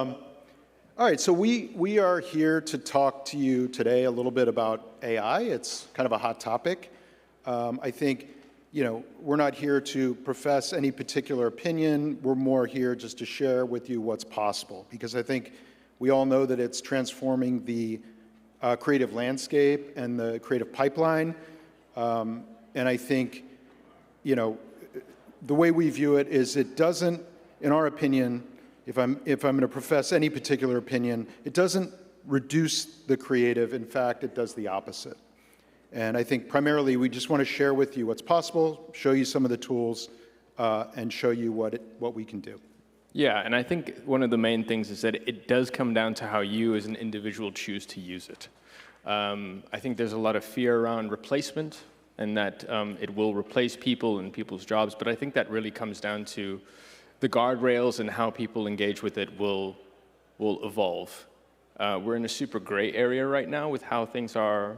All right, so we are here to talk to you today a little bit about AI. It's kind of a hot topic. I think, we're not here to profess any particular opinion. We're more here just to share with you what's possible, because I think we all know that it's transforming the creative landscape and the creative pipeline. And I think, the way we view it is it doesn't, in our opinion, if I'm going to profess any particular opinion, it doesn't reduce the creative. In fact, it does the opposite. And I think primarily we just want to share with you what's possible, show you some of the tools, and show you what we can do. Yeah, and I think one of the main things is that it does come down to how you as an individual choose to use it. I think there's a lot of fear around replacement and that it will replace people and people's jobs, but I think that really comes down to the guardrails and how people engage with it will evolve. We're in a super gray area right now with how things are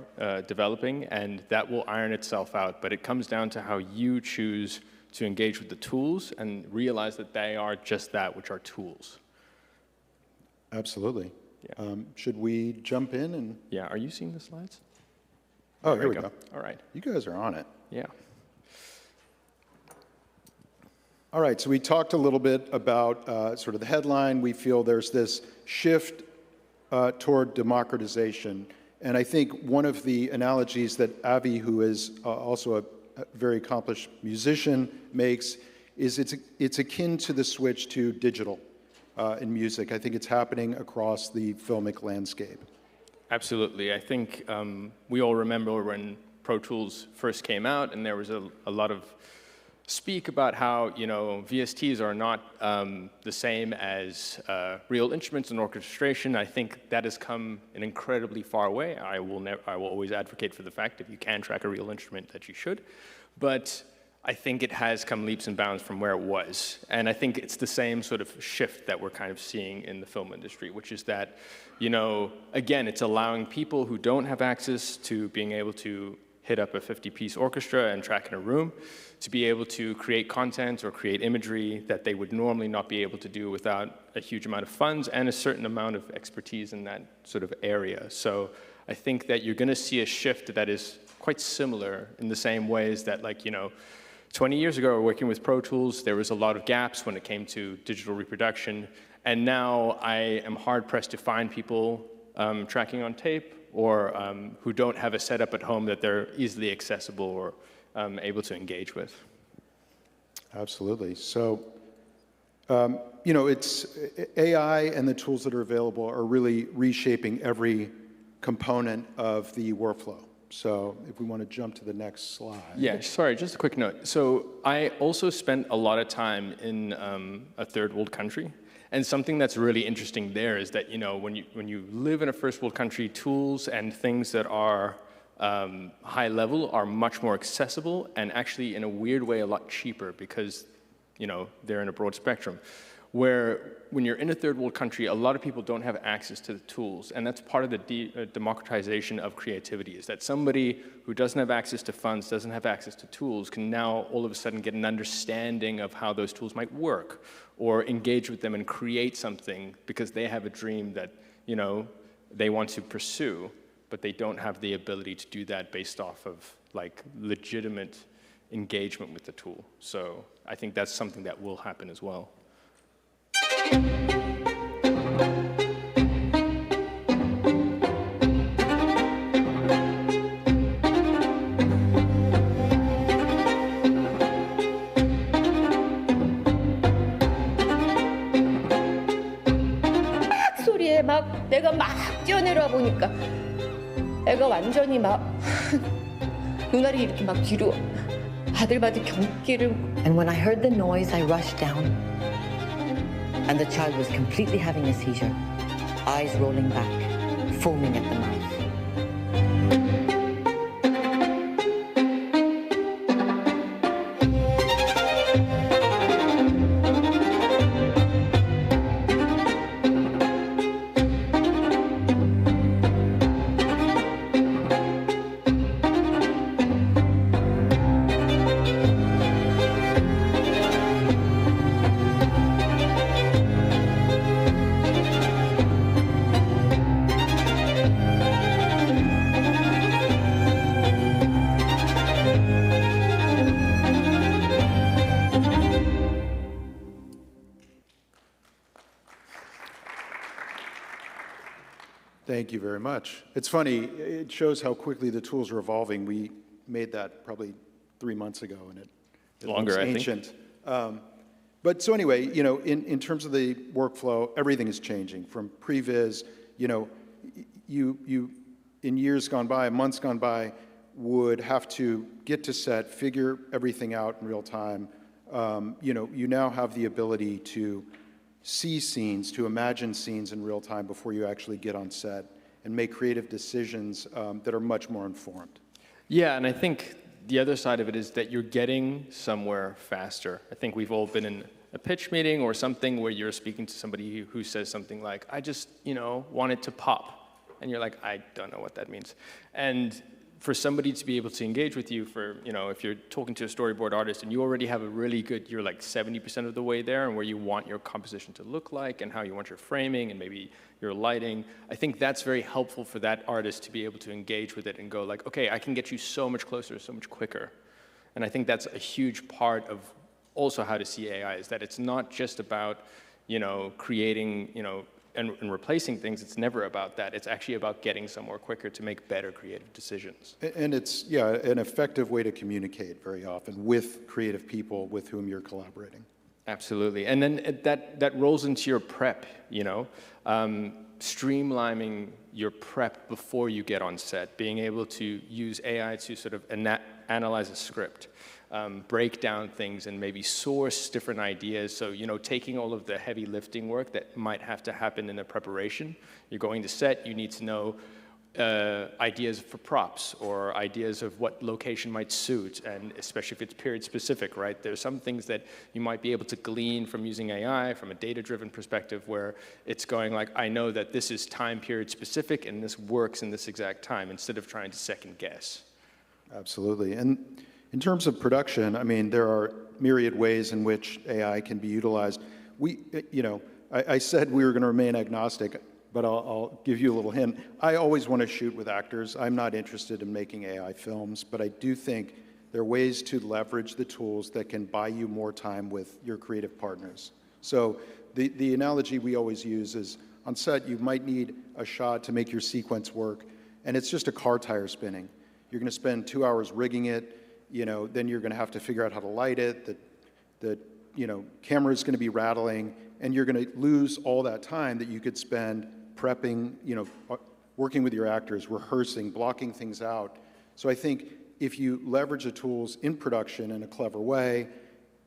developing, and that will iron itself out, but it comes down to how you choose to engage with the tools and realize that they are just that, which are tools. Absolutely. Yeah. Should we jump in and? Yeah, are you seeing the slides? Oh, here we go. All right. You guys are on it. Yeah. All right, so we talked a little bit about sort of the headline. We feel there's this shift toward democratization. And I think one of the analogies that Avi, who is also a very accomplished musician, makes is it's akin to the switch to digital in music. I think it's happening across the filmic landscape. Absolutely. I think we all remember when Pro Tools first came out, and there was a lot of speak about how VSTs are not the same as real instruments and orchestration. I think that has come an incredibly far way. I will always advocate for the fact if you can track a real instrument that you should, but I think it has come leaps and bounds from where it was. And I think it's the same sort of shift that we're kind of seeing in the film industry, which is that, again, it's allowing people who don't have access to being able to hit up a 50-piece orchestra and track in a room, to be able to create content or create imagery that they would normally not be able to do without a huge amount of funds and a certain amount of expertise in that sort of area. So I think that you're going to see a shift that is quite similar in the same ways that, 20 years ago, working with Pro Tools, there was a lot of gaps when it came to digital reproduction. And now I am hard-pressed to find people tracking on tape or who don't have a setup at home that they're easily accessible or able to engage with. Absolutely. So, it's AI and the tools that are available are really reshaping every component of the workflow. So if we want to jump to the next slide. Yeah, sorry, just a quick note. So I also spent a lot of time in a third world country. And something that's really interesting there is that, when you live in a first world country, tools and things that are high level are much more accessible and actually, in a weird way, a lot cheaper because, they're in a broad spectrum. Where when you're in a third world country, a lot of people don't have access to the tools. And that's part of the democratization of creativity, is that somebody who doesn't have access to funds, doesn't have access to tools, can now all of a sudden get an understanding of how those tools might work, or engage with them and create something because they have a dream that, they want to pursue, but they don't have the ability to do that based off of legitimate engagement with the tool. So I think that's something that will happen as well. 소리에 막 내가 막 뛰어내려와 보니까 애가 완전히 막 눈알이 이렇게 막 뒤로 바들바들 경기를. And when I heard the noise, I rushed down. And the child was completely having a seizure, eyes rolling back, foaming at the mouth. Thank you very much. It's funny, it shows how quickly the tools are evolving. We made that probably 3 months ago, and it Longer, looks I think. ancient. But so anyway, you know, in terms of the workflow, everything is changing from previs. You know, you in years gone by, months gone by, would have to get to set, figure everything out in real time. You know, you now have the ability to see scenes, to imagine scenes in real time before you actually get on set and make creative decisions that are much more informed. Yeah, and I think the other side of it is that you're getting somewhere faster. I think we've all been in a pitch meeting or something where you're speaking to somebody who says something like, I just, you know, want it to pop. And you're like, I don't know what that means. And for somebody to be able to engage with you for, you know, if you're talking to a storyboard artist and you already have a really good, you're like 70% of the way there and where you want your composition to look like and how you want your framing and maybe your lighting, I think that's very helpful for that artist to be able to engage with it and go like, okay, I can get you so much closer, so much quicker. And I think that's a huge part of also how to see AI is that it's not just about, you know, creating, you know, and replacing things. It's never about that. It's actually about getting somewhere quicker to make better creative decisions. And it's, yeah, an effective way to communicate very often with creative people with whom you're collaborating. Absolutely. And then that rolls into your prep, you know, streamlining your prep before you get on set, being able to use AI to sort of analyze a script, break down things and maybe source different ideas. So, you know, taking all of the heavy lifting work that might have to happen in the preparation. You're going to set, you need to know ideas for props or ideas of what location might suit, and especially if it's period specific, right? There's some things that you might be able to glean from using AI from a data-driven perspective where it's going like, I know that this is time period specific and this works in this exact time instead of trying to second guess. Absolutely. And in terms of production, I mean, there are myriad ways in which AI can be utilized. You know, I said we were going to remain agnostic, but I'll give you a little hint. I always want to shoot with actors. I'm not interested in making AI films, but I do think there are ways to leverage the tools that can buy you more time with your creative partners. So the analogy we always use is on set, you might need a shot to make your sequence work, and it's just a car tire spinning. You're going to spend 2 hours rigging it, you know, then you're going to have to figure out how to light it, the you know, camera is going to be rattling, and you're going to lose all that time that you could spend prepping, you know, working with your actors, rehearsing, blocking things out. So I think if you leverage the tools in production in a clever way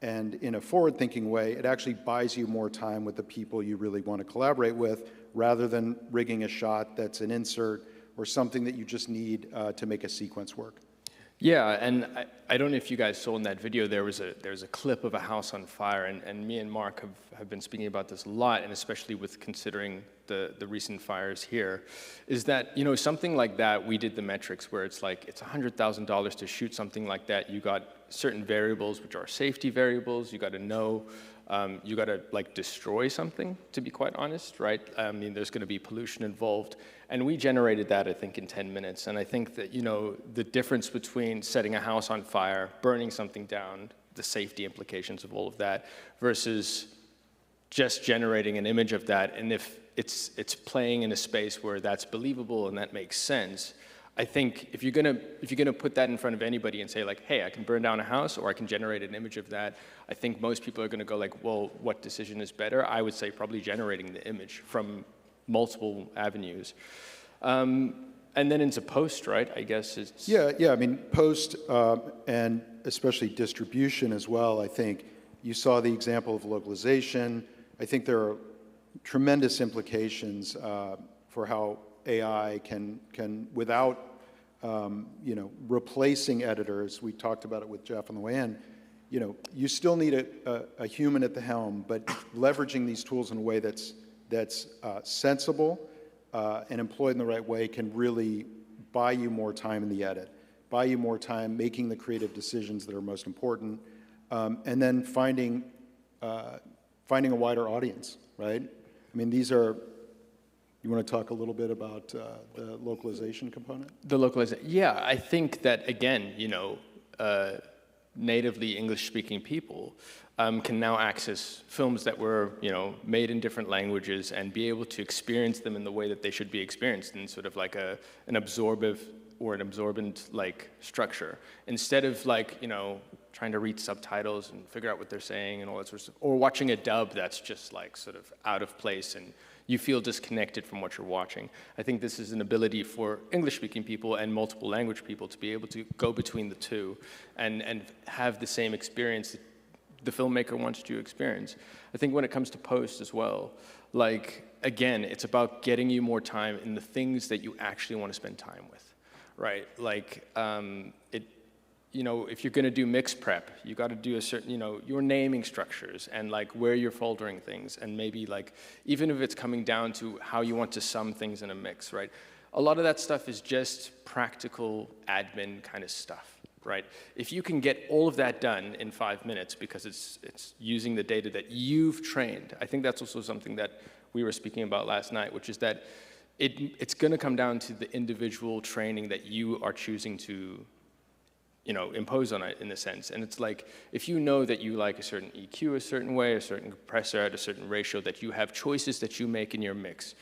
and in a forward-thinking way, it actually buys you more time with the people you really want to collaborate with rather than rigging a shot that's an insert or something that you just need to make a sequence work. Yeah, and I don't know if you guys saw in that video, there's a clip of a house on fire, and me and Mark have been speaking about this a lot, and especially with considering the recent fires here, is that, you know, something like that, we did the metrics where it's like, it's $100,000 to shoot something like that. You got certain variables, which are safety variables. You got to know, you got to like destroy something, to be quite honest, right? I mean, there's going to be pollution involved. And we generated that, I think, in 10 minutes. And I think that, you know, the difference between setting a house on fire, burning something down, the safety implications of all of that, versus just generating an image of that, and if it's playing in a space where that's believable and that makes sense, I think if you're gonna put that in front of anybody and say like, hey, I can burn down a house or I can generate an image of that, I think most people are gonna go like, well, what decision is better? I would say probably generating the image from multiple avenues. And then into post, right? I guess it's... Yeah, I mean, post and especially distribution as well, I think. You saw the example of localization. I think there are tremendous implications for how AI can without, you know, replacing editors. We talked about it with Jeff on the way in. You know, you still need a human at the helm, but leveraging these tools in a way that's sensible and employed in the right way can really buy you more time in the edit, buy you more time making the creative decisions that are most important, and then finding a wider audience, right? I mean, these are, you want to talk a little bit about the localization component? The localization, yeah, I think that, again, you know, natively English-speaking people can now access films that were, made in different languages and be able to experience them in the way that they should be experienced in sort of like an absorbive or an absorbent like structure, instead of like, trying to read subtitles and figure out what they're saying and all that sort of stuff, or watching a dub that's just like sort of out of place and you feel disconnected from what you're watching. I think this is an ability for English-speaking people and multiple language people to be able to go between the two and have the same experience that the filmmaker wants you to experience. I think when it comes to post as well, like, again, it's about getting you more time in the things that you actually want to spend time with, right? Like, if you're going to do mix prep, you got to do a certain, your naming structures and like where you're foldering things, and maybe like even if it's coming down to how you want to sum things in a mix, right? A lot of that stuff is just practical admin kind of stuff, right? If you can get all of that done in 5 minutes because it's using the data that you've trained, I think that's also something that we were speaking about last night, which is that it's going to come down to the individual training that you are choosing to impose on it in a sense. And it's like, if you know that you like a certain EQ a certain way, a certain compressor at a certain ratio, that you have choices that you make in your mix,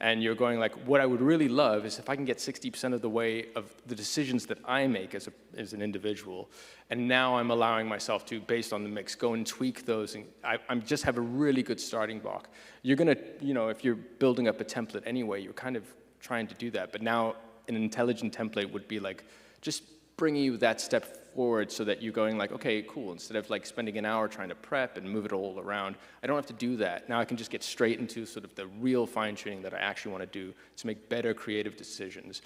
and you're going like, what I would really love is if I can get 60% of the way of the decisions that I make as an individual, and now I'm allowing myself to, based on the mix, go and tweak those, and I'm just have a really good starting block. You're gonna, if you're building up a template anyway, you're kind of trying to do that, but now an intelligent template would be like, just bringing you that step forward so that you're going like, okay, cool, instead of like spending an hour trying to prep and move it all around, I don't have to do that. Now I can just get straight into sort of the real fine-tuning that I actually want to do to make better creative decisions.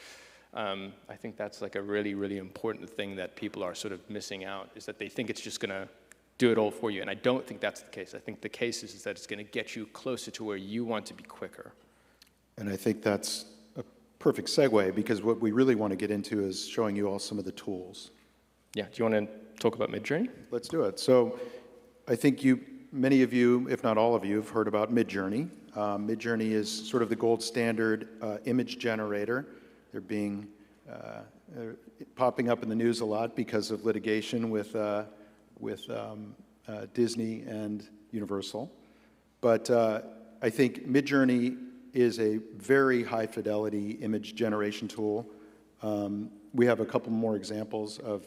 I think that's like a really, really important thing that people are sort of missing out, is that they think it's just gonna do it all for you, and I don't think that's the case. I think the case is that it's gonna get you closer to where you want to be quicker. And I think that's perfect segue, because what we really want to get into is showing you all some of the tools. Yeah, do you want to talk about Midjourney? Let's do it. So I think many of you, if not all of you, have heard about Midjourney. Midjourney is sort of the gold standard image generator. They're popping up in the news a lot because of litigation with Disney and Universal. But I think Midjourney is a very high fidelity image generation tool. We have a couple more examples of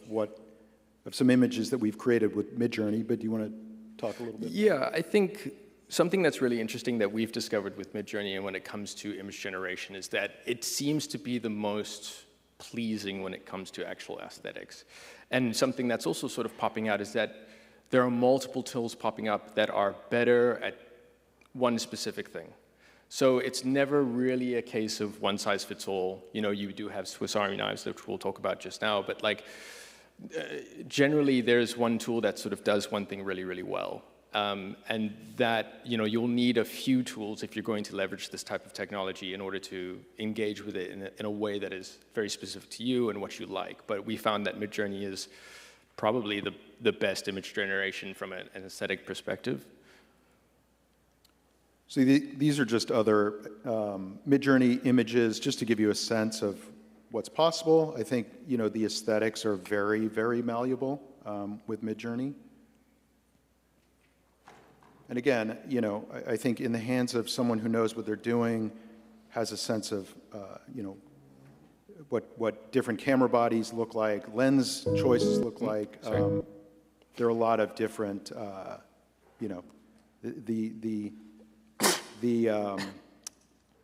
some images that we've created with Midjourney, but do you want to talk a little bit? Yeah, I think something that's really interesting that we've discovered with Midjourney and when it comes to image generation is that it seems to be the most pleasing when it comes to actual aesthetics. And something that's also sort of popping out is that there are multiple tools popping up that are better at one specific thing. So it's never really a case of one size fits all. You do have Swiss Army knives, which we'll talk about just now, but like generally there's one tool that sort of does one thing really, really well. And that, you'll need a few tools if you're going to leverage this type of technology in order to engage with it in a way that is very specific to you and what you like. But we found that Midjourney is probably the best image generation from an aesthetic perspective. So these are just other Midjourney images, just to give you a sense of what's possible. I think, the aesthetics are very, very malleable with Midjourney. And again, I think in the hands of someone who knows what they're doing, has a sense of, what different camera bodies look like, lens choices look like. There are a lot of different,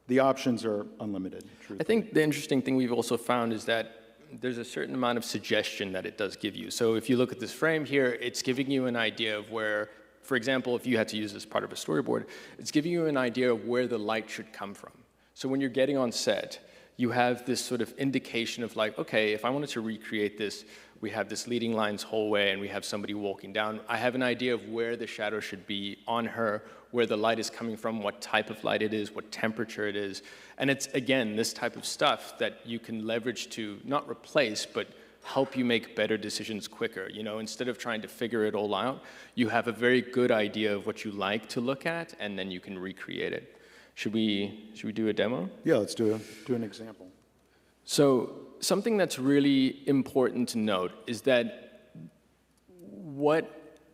the options are unlimited, truthfully. I think the interesting thing we've also found is that there's a certain amount of suggestion that it does give you. So if you look at this frame here, it's giving you an idea of where, for example, if you had to use this part of a storyboard, it's giving you an idea of where the light should come from. So when you're getting on set, you have this sort of indication of like, okay, if I wanted to recreate this, we have this leading lines hallway and we have somebody walking down. I have an idea of where the shadow should be on her, where the light is coming from, what type of light it is, what temperature it is. And it's, again, this type of stuff that you can leverage to not replace, but help you make better decisions quicker. Instead of trying to figure it all out, you have a very good idea of what you like to look at, and then you can recreate it. Should we do a demo? Yeah, let's do an example. So something that's really important to note is that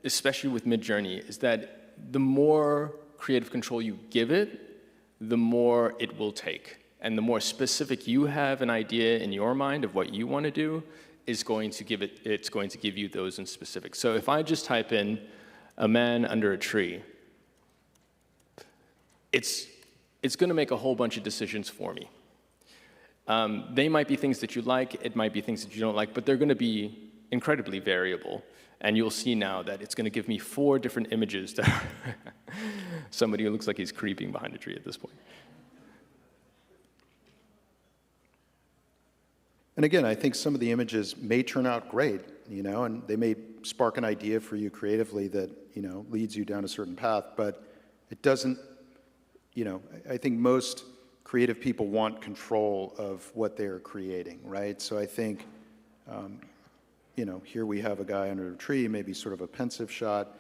especially with Midjourney, is that the more creative control you give it, the more it will take. And the more specific you have an idea in your mind of what you want to do, it's going to give you those in specific. So if I just type in a man under a tree, it's going to make a whole bunch of decisions for me. They might be things that you like, it might be things that you don't like, but they're going to be incredibly variable. And you'll see now that it's going to give me 4 different images that are somebody who looks like he's creeping behind a tree at this point. And again, I think some of the images may turn out great, and they may spark an idea for you creatively that, leads you down a certain path, but it doesn't, I think most creative people want control of what they're creating, right? So I think, here we have a guy under a tree, maybe sort of a pensive shot,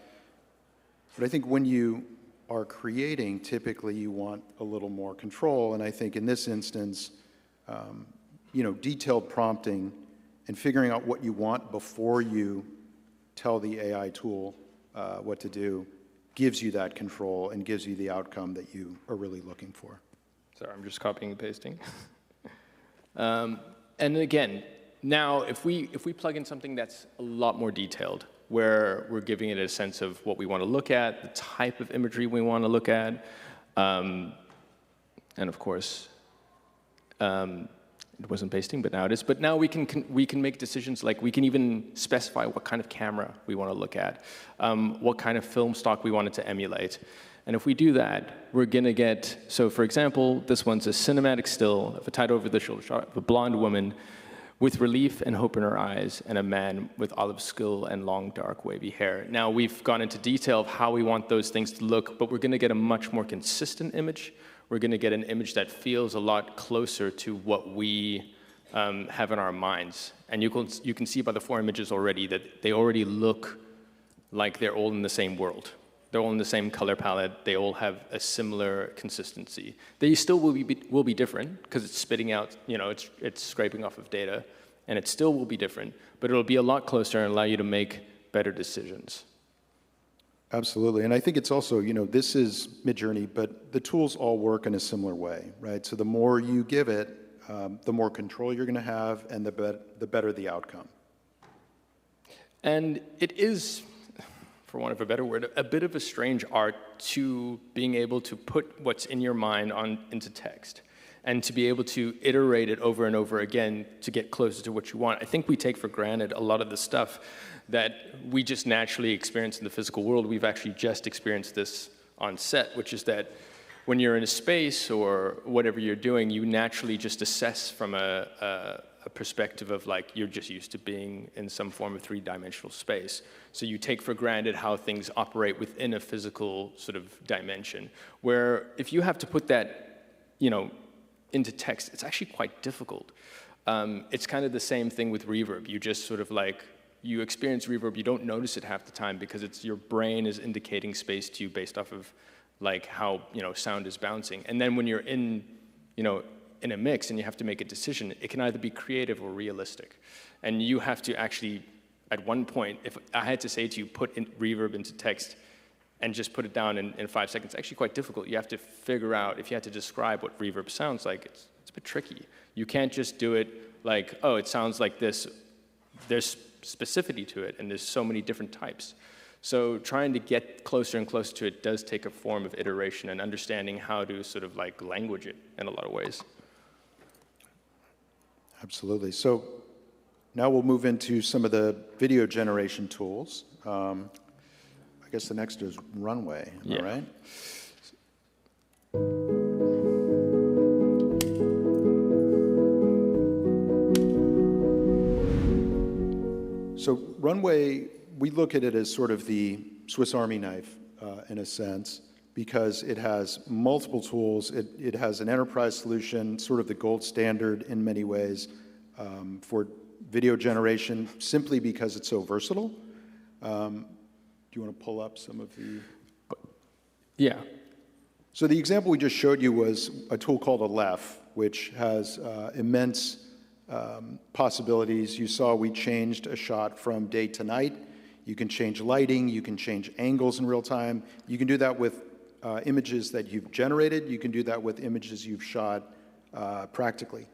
but I think when you are creating, typically you want a little more control, and I think in this instance, detailed prompting and figuring out what you want before you tell the AI tool what to do gives you that control and gives you the outcome that you are really looking for. Sorry, I'm just copying and pasting. And again, now if we plug in something that's a lot more detailed, where we're giving it a sense of what we want to look at, the type of imagery we want to look at, and of course, it wasn't pasting, but now it is. But now we can make decisions, like we can even specify what kind of camera we want to look at, what kind of film stock we want it to emulate. And if we do that, we're going to get, so for example, this one's a cinematic still of a tight over-the-shoulder shot of a blonde woman with relief and hope in her eyes, and a man with olive skill and long, dark, wavy hair. Now, we've gone into detail of how we want those things to look, but we're going to get a much more consistent image. We're going to get an image that feels a lot closer to what we have in our minds. And you can see by the 4 images already that they already look like they're all in the same world. They're all in the same color palette. They all have a similar consistency. They still will be different because it's spitting out, it's scraping off of data, and it still will be different, but it'll be a lot closer and allow you to make better decisions. Absolutely, and I think it's also, this is Midjourney, but the tools all work in a similar way, right? So the more you give it, the more control you're going to have, and the better the outcome. And it is, for want of a better word, a bit of a strange art to being able to put what's in your mind into text, and to be able to iterate it over and over again to get closer to what you want. I think we take for granted a lot of the stuff that we just naturally experience in the physical world. We've actually just experienced this on set, which is that when you're in a space or whatever you're doing, you naturally just assess from a perspective of like, you're just used to being in some form of 3-dimensional space. So you take for granted how things operate within a physical sort of dimension, where if you have to put that, into text, it's actually quite difficult. It's kind of the same thing with reverb. You just sort of like, you experience reverb, you don't notice it half the time because it's your brain is indicating space to you based off of like how sound is bouncing. And then when you're in a mix and you have to make a decision, it can either be creative or realistic. And you have to actually, at one point, if I had to say to you, put in reverb into text and just put it down in 5 seconds, it's actually quite difficult. You have to figure out, if you had to describe what reverb sounds like, it's a bit tricky. You can't just do it like, oh, it sounds like this. There's specificity to it, and there's so many different types. So trying to get closer and closer to it does take a form of iteration and understanding how to sort of like language it in a lot of ways. Absolutely. So now we'll move into some of the video generation tools. I guess the next is Runway, am I right? So Runway, we look at it as sort of the Swiss Army knife in a sense, because it has multiple tools. It has an enterprise solution, sort of the gold standard in many ways for video generation, simply because it's so versatile. Do you want to pull up some of the? Yeah. So the example we just showed you was a tool called Aleph, which has immense possibilities. You saw we changed a shot from day to night. You can change lighting, you can change angles in real time. You can do that with images that you've generated. You can do that with images you've shot practically.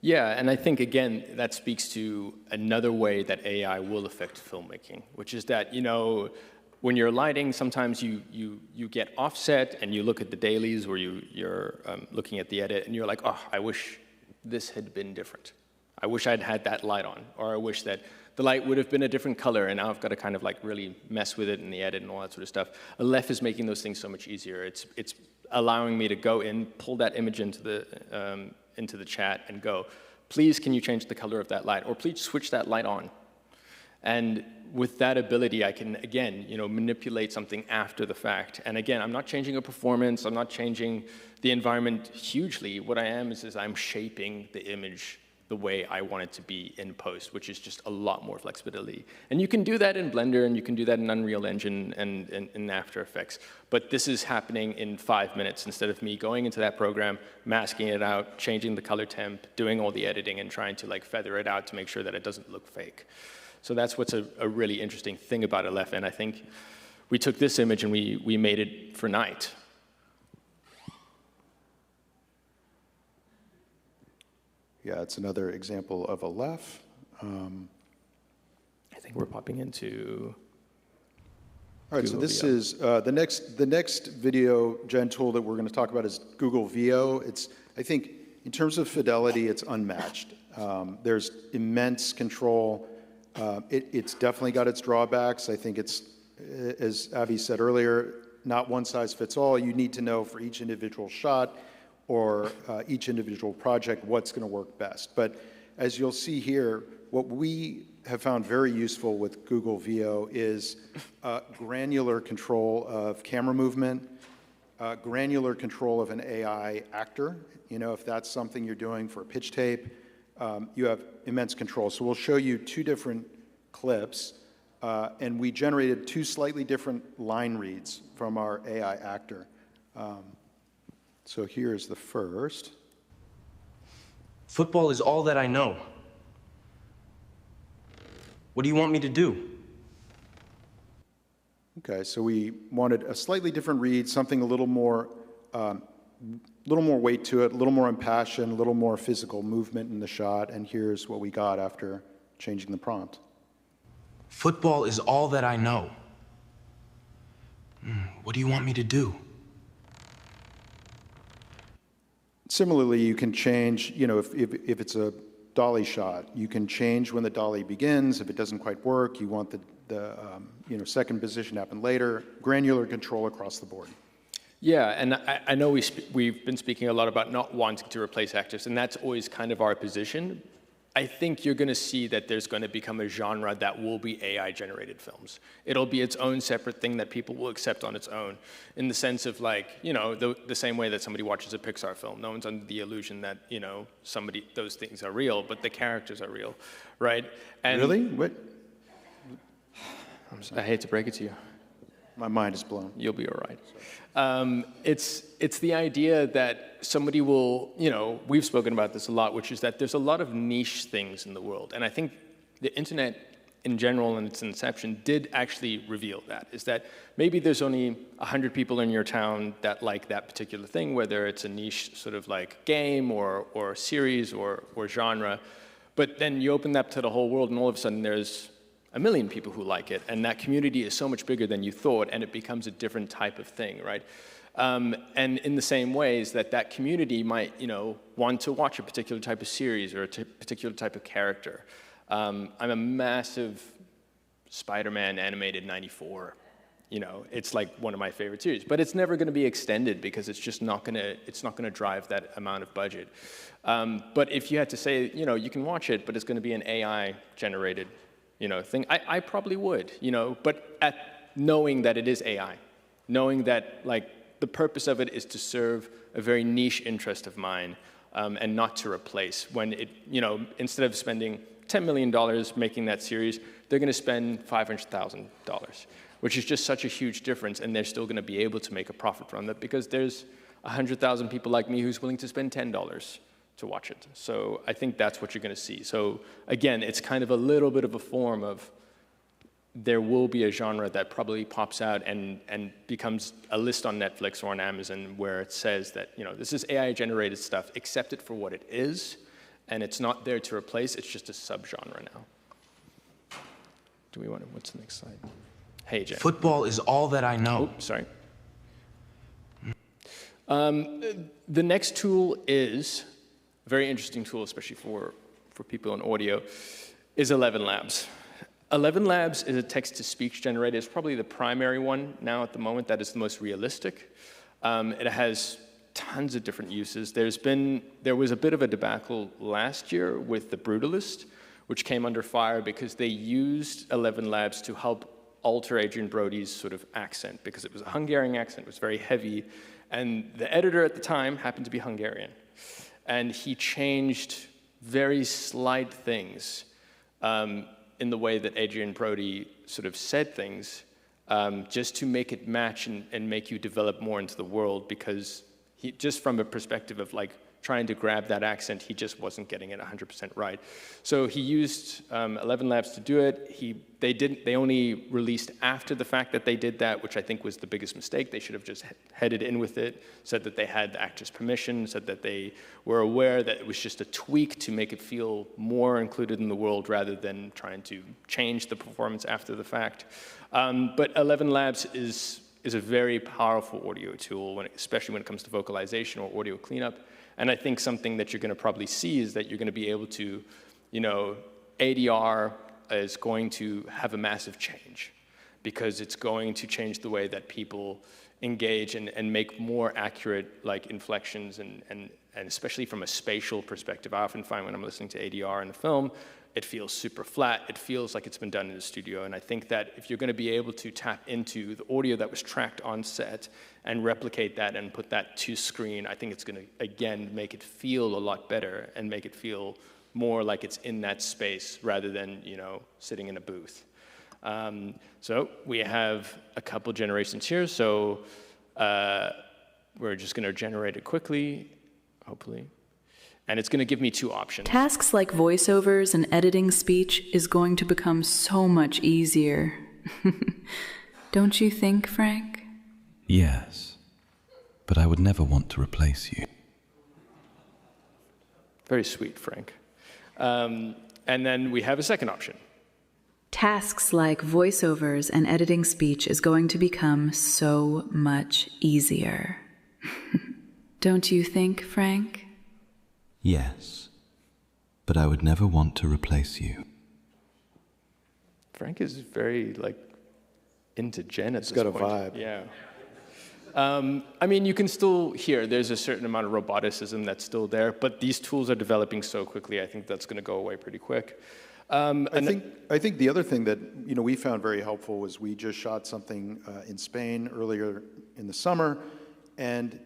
Yeah, and I think, again, that speaks to another way that AI will affect filmmaking, which is that, you know, when you're lighting, sometimes you get offset and you look at the dailies or you're looking at the edit and you're like, oh, I wish this had been different. I wish I'd had that light on, or I wish that the light would have been a different color, and now I've got to kind of like really mess with it in the edit and all that sort of stuff. Aleph is making those things so much easier. It's allowing me to go in, pull that image into the chat and go, please, can you change the color of that light? Or please switch that light on. And with that ability, I can, again, you know, manipulate something after the fact. And again, I'm not changing a performance. I'm not changing the environment hugely. What I am is I'm shaping the image the way I want it to be in post, which is just a lot more flexibility. And you can do that in Blender, and you can do that in Unreal Engine and in After Effects. But this is happening in 5 minutes instead of me going into that program, masking it out, changing the color temp, doing all the editing, and trying to like feather it out to make sure that it doesn't look fake. So that's what's a really interesting thing about Aleph. And I think we took this image and we made it for night. Yeah, it's another example of Aleph. I think we're popping into All right, Google so this VO. is the next video gen tool that we're going to talk about is Google VO. It's, I think, in terms of fidelity, it's unmatched. There's immense control. It's definitely got its drawbacks. I think it's, as Avi said earlier, not one size fits all. You need to know for each individual shot or each individual project what's going to work best. But as you'll see here, what we have found very useful with Google VO is granular control of camera movement, granular control of an AI actor. You know, if that's something you're doing for a pitch tape, you have immense control. So we'll show you two different clips, and we generated two slightly different line reads from our AI actor. So here's the first. Football is all that I know. What do you want me to do? Okay, so we wanted a slightly different read, something a little more weight to it, a little more impassioned, a little more physical movement in the shot, and here's what we got after changing the prompt. Football is all that I know. What do you want me to do? Similarly, you can change, you know, if it's a dolly shot, you can change when the dolly begins. If it doesn't quite work, you want the second position to happen later. Granular control across the board. Yeah, and I know we've been speaking a lot about not wanting to replace actors, and that's always kind of our position. I think you're going to see that there's going to become a genre that will be AI-generated films. It'll be its own separate thing that people will accept on its own, in the sense of like, you know, the same way that somebody watches a Pixar film. No one's under the illusion that, you know, those things are real, but the characters are real, right? And Really? What? I hate to break it to you. My mind is blown. You'll be all right. It's the idea that somebody will, you know, we've spoken about this a lot, which is that there's a lot of niche things in the world. And I think the internet in general in its inception did actually reveal that, is that maybe there's only 100 people in your town that like that particular thing, whether it's a niche sort of like game or series or genre. But then you open that to the whole world and all of a sudden there's 1 million people who like it, and that community is so much bigger than you thought, and it becomes a different type of thing, right? And in the same ways that community might, you know, want to watch a particular type of series or a particular type of character. I'm a massive Spider-Man animated '94. You know, it's like one of my favorite series, but it's never going to be extended because it's just not going to drive that amount of budget. But if you had to say, you know, you can watch it, but it's going to be an AI generated, you know, thing, I probably would, you know, but knowing that it is AI, knowing that like the purpose of it is to serve a very niche interest of mine, and not to replace. When it, you know, instead of spending $10 million making that series, they're going to spend $500,000, which is just such a huge difference, and they're still going to be able to make a profit from that because there's 100,000 people like me who's willing to spend $10 to watch it. So I think that's what you're going to see. So again, it's kind of a little bit of a form of there will be a genre that probably pops out and becomes a list on Netflix or on Amazon where it says that, this is AI-generated stuff, accept it for what it is, and it's not there to replace, it's just a subgenre now. What's the next slide? Hey, Jen. Football is all that I know. Oh, sorry. The next tool is a very interesting tool, especially for people in audio, is 11 Labs. 11 Labs is a text-to-speech generator. It's probably the primary one now at the moment that is the most realistic. It has tons of different uses. There was a bit of a debacle last year with The Brutalist, which came under fire because they used 11 Labs to help alter Adrian Brody's sort of accent, because it was a Hungarian accent, it was very heavy, and the editor at the time happened to be Hungarian. And he changed very slight things in the way that Adrian Brody sort of said things, just to make it match and make you develop more into the world, because he, just from a perspective of like trying to grab that accent, he just wasn't getting it 100% right. So he used 11 Labs to do it. They only released after the fact that they did that, which I think was the biggest mistake. They should have just headed in with it, said that they had the actor's permission, said that they were aware that it was just a tweak to make it feel more included in the world rather than trying to change the performance after the fact. But 11 Labs is a very powerful audio tool, especially when it comes to vocalization or audio cleanup. And I think something that you're going to probably see is that you're going to be able to, ADR is going to have a massive change, because it's going to change the way that people engage and make more accurate inflections and especially from a spatial perspective. I often find when I'm listening to ADR in the film, it feels super flat. It feels like it's been done in the studio. And I think that if you're going to be able to tap into the audio that was tracked on set and replicate that and put that to screen, I think it's going to, again, make it feel a lot better and make it feel more like it's in that space rather than, sitting in a booth. So we have a couple generations here. So we're just going to generate it quickly, hopefully. And it's going to give me two options. Tasks like voiceovers and editing speech is going to become so much easier. Don't you think, Frank? Yes, but I would never want to replace you. Very sweet, Frank. And then we have a second option. Tasks like voiceovers and editing speech is going to become so much easier. Don't you think, Frank? Yes, but I would never want to replace you. Frank is very, into Jen at this point. He's got a vibe. Yeah. I mean, you can still hear there's a certain amount of roboticism that's still there, but these tools are developing so quickly, I think that's going to go away pretty quick. I think the other thing that we found very helpful was we just shot something in Spain earlier in the summer, and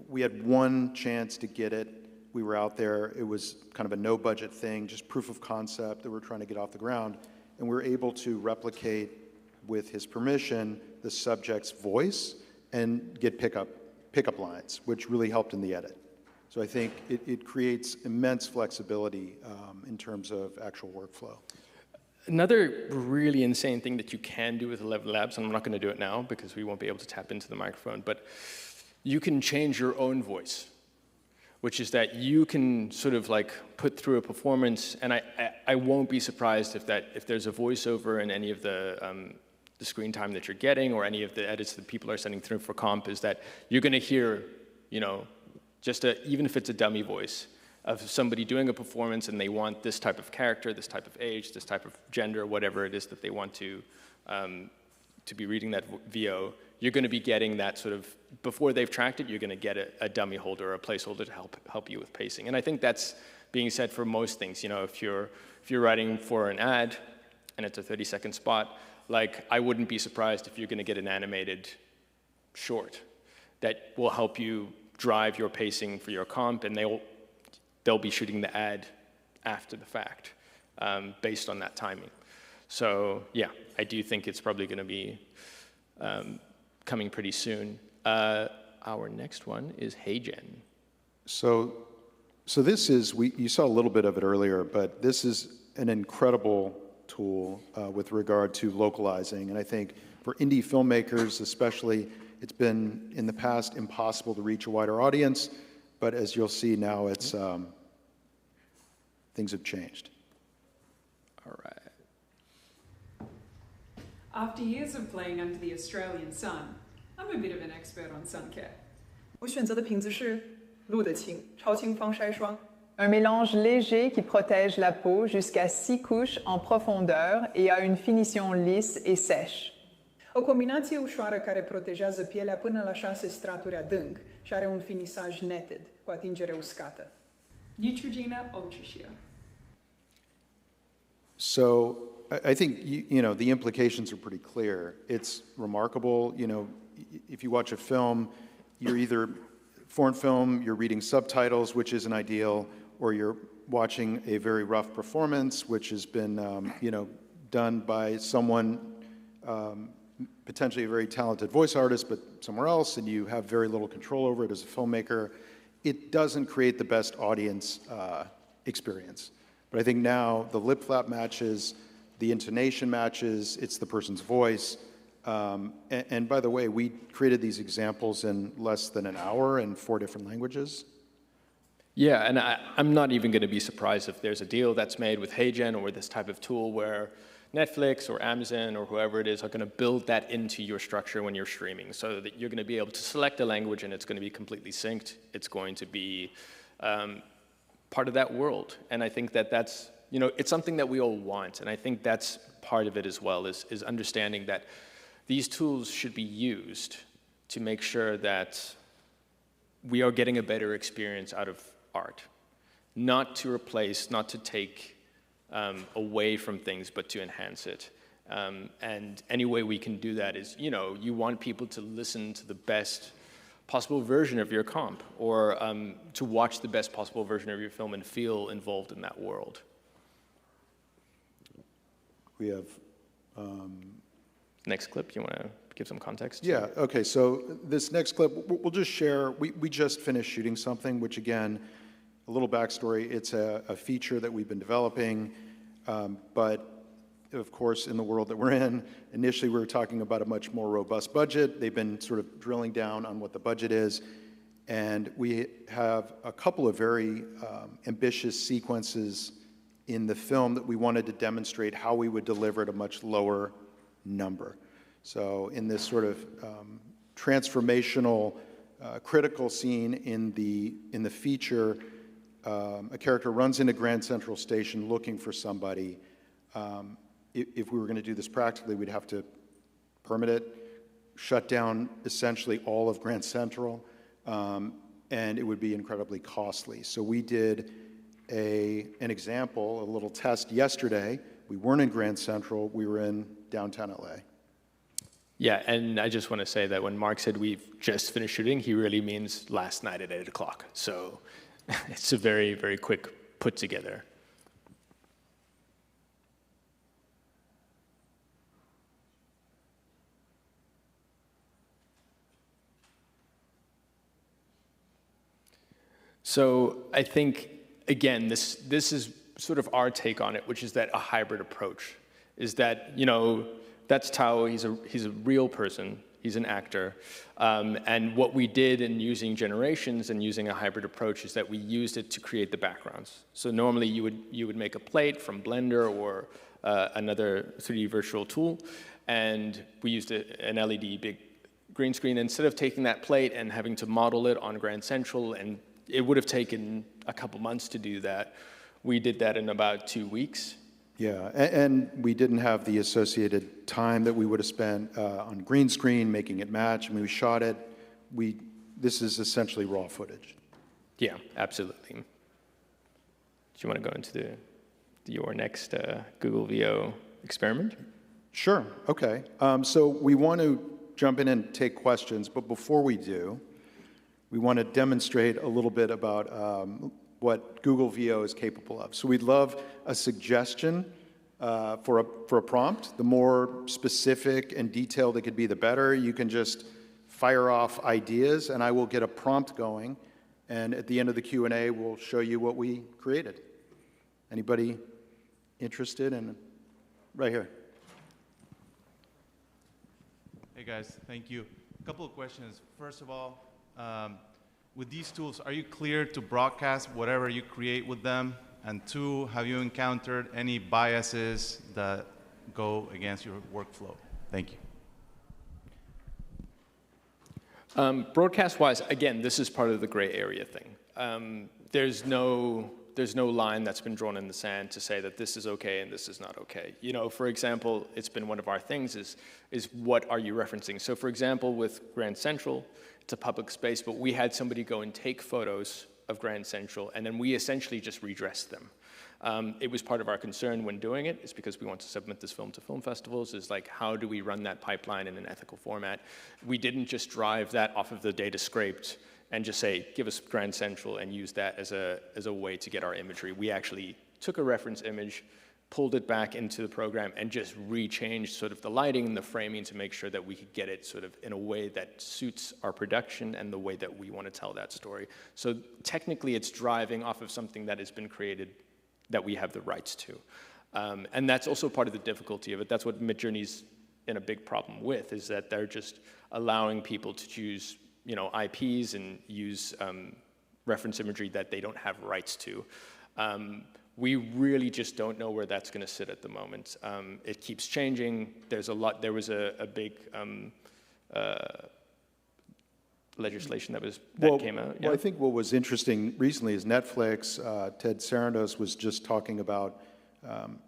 we had one chance to get it. We were out there. It was kind of a no-budget thing, just proof of concept that we're trying to get off the ground, and we were able to replicate, with his permission, the subject's voice and get pickup lines, which really helped in the edit. So I think it creates immense flexibility in terms of actual workflow. Another really insane thing that you can do with 11 Labs, and I'm not going to do it now because we won't be able to tap into the microphone, but you can change your own voice, which is that you can sort of put through a performance, and I won't be surprised if there's a voiceover in any of the screen time that you're getting or any of the edits that people are sending through for comp, is that you're going to hear, even if it's a dummy voice of somebody doing a performance and they want this type of character, this type of age, this type of gender, whatever it is that they want to be reading that VO, you're going to be getting that sort of, before they've tracked it, you're going to get a dummy holder or a placeholder to help you with pacing. And I think that's being said for most things. If you're writing for an ad and it's a 30-second spot, I wouldn't be surprised if you're going to get an animated short that will help you drive your pacing for your comp, and they'll be shooting the ad after the fact based on that timing. So yeah, I do think it's probably going to be coming pretty soon. Our next one is Hey Jen. So this is, you saw a little bit of it earlier, but this is an incredible tool with regard to localizing. And I think for indie filmmakers especially, it's been in the past impossible to reach a wider audience, but as you'll see now, it's things have changed. All right. After years of playing under the Australian sun, I'm a bit of an expert on sun care. 我选择的瓶子是露得清超轻防晒霜 Un mélange léger qui protège la peau jusqu'à 6 couches en profondeur et a une finition lisse et sèche. O combinație ușoară care protejează pielea până la 6 straturi adânc și are un finisaj netted, cu atingere uscată. Neutrogena Ultra Sheer. So I think, you know, the implications are pretty clear. It's remarkable, you know, if you watch a film, you're either foreign film, you're reading subtitles, which isn't ideal, or you're watching a very rough performance, which has been, you know, done by someone, potentially a very talented voice artist, but somewhere else, and you have very little control over it as a filmmaker. It doesn't create the best audience experience. But I think now the lip flap matches, the intonation matches, it's the person's voice. And by the way, we created these examples in less than an hour in 4 different languages. Yeah, and I'm not even going to be surprised if there's a deal that's made with HeyGen or this type of tool where Netflix or Amazon or whoever it is are going to build that into your structure when you're streaming so that you're going to be able to select a language and it's going to be completely synced. It's going to be part of that world. And I think that that's, you know, it's something that we all want. And I think that's part of it as well, is understanding that these tools should be used to make sure that we are getting a better experience out of art. Not to replace, not to take away from things, but to enhance it. And any way we can do that is, you know, you want people to listen to the best possible version of your comp, or to watch the best possible version of your film and feel involved in that world. We have... Next clip, you want to give some context? Yeah, okay, so this next clip, we'll just share, we just finished shooting something, which again, a little backstory, it's a feature that we've been developing, but of course, in the world that we're in, initially we were talking about a much more robust budget. They've been sort of drilling down on what the budget is, and we have a couple of very ambitious sequences in the film that we wanted to demonstrate how we would deliver at a much lower number. So in this sort of transformational, critical scene in the feature, a character runs into Grand Central Station looking for somebody. If we were going to do this practically, we'd have to permit it, shut down essentially all of Grand Central, and it would be incredibly costly. So we did an example, a little test yesterday. We weren't in Grand Central, we were in downtown LA. Yeah, and I just want to say that when Mark said we've just finished shooting, he really means last night at 8 o'clock. So it's a very, very quick put together. So I think, again, this is sort of our take on it, which is that a hybrid approach is that, you know, that's Tao, he's a real person, he's an actor. And what we did in using generations and using a hybrid approach is that we used it to create the backgrounds. So normally you would make a plate from Blender or another 3D virtual tool, and we used an LED big green screen. Instead of taking that plate and having to model it on Grand Central, and it would have taken a couple months to do that, we did that in about 2 weeks. Yeah, and we didn't have the associated time that we would have spent on green screen, making it match. I mean, we shot it. This is essentially raw footage. Yeah, absolutely. Do you want to go into your next Google VO experiment? Sure, okay. So we want to jump in and take questions, but before we do, we want to demonstrate a little bit about what Google VO is capable of. So we'd love a suggestion for a prompt. The more specific and detailed it could be, the better. You can just fire off ideas, and I will get a prompt going. And at the end of the Q&A, we'll show you what we created. Anybody interested in Right here. Hey guys, thank you. A couple of questions. First of all, with these tools, are you clear to broadcast whatever you create with them? And two, have you encountered any biases that go against your workflow? Thank you. Broadcast-wise, again, this is part of the gray area thing. There's no line that's been drawn in the sand to say that this is okay and this is not okay. You know, for example, it's been one of our things is what are you referencing? So for example, with Grand Central, it's a public space, but we had somebody go and take photos of Grand Central, and then we essentially just redressed them. It was part of our concern when doing it. It's because we want to submit this film to film festivals, is like, how do we run that pipeline in an ethical format? We didn't just drive that off of the data scraped and just say, give us Grand Central and use that as a way to get our imagery. We actually took a reference image, pulled it back into the program, and just rechanged sort of the lighting and the framing to make sure that we could get it sort of in a way that suits our production and the way that we want to tell that story. So technically it's driving off of something that has been created that we have the rights to. And that's also part of the difficulty of it. That's what Midjourney's in a big problem with, is that they're just allowing people to choose, you know, IPs and use reference imagery that they don't have rights to. We really just don't know where that's going to sit at the moment. It keeps changing. There was a big legislation that came out. Yeah. Well, I think what was interesting recently is Netflix, Ted Sarandos was just talking about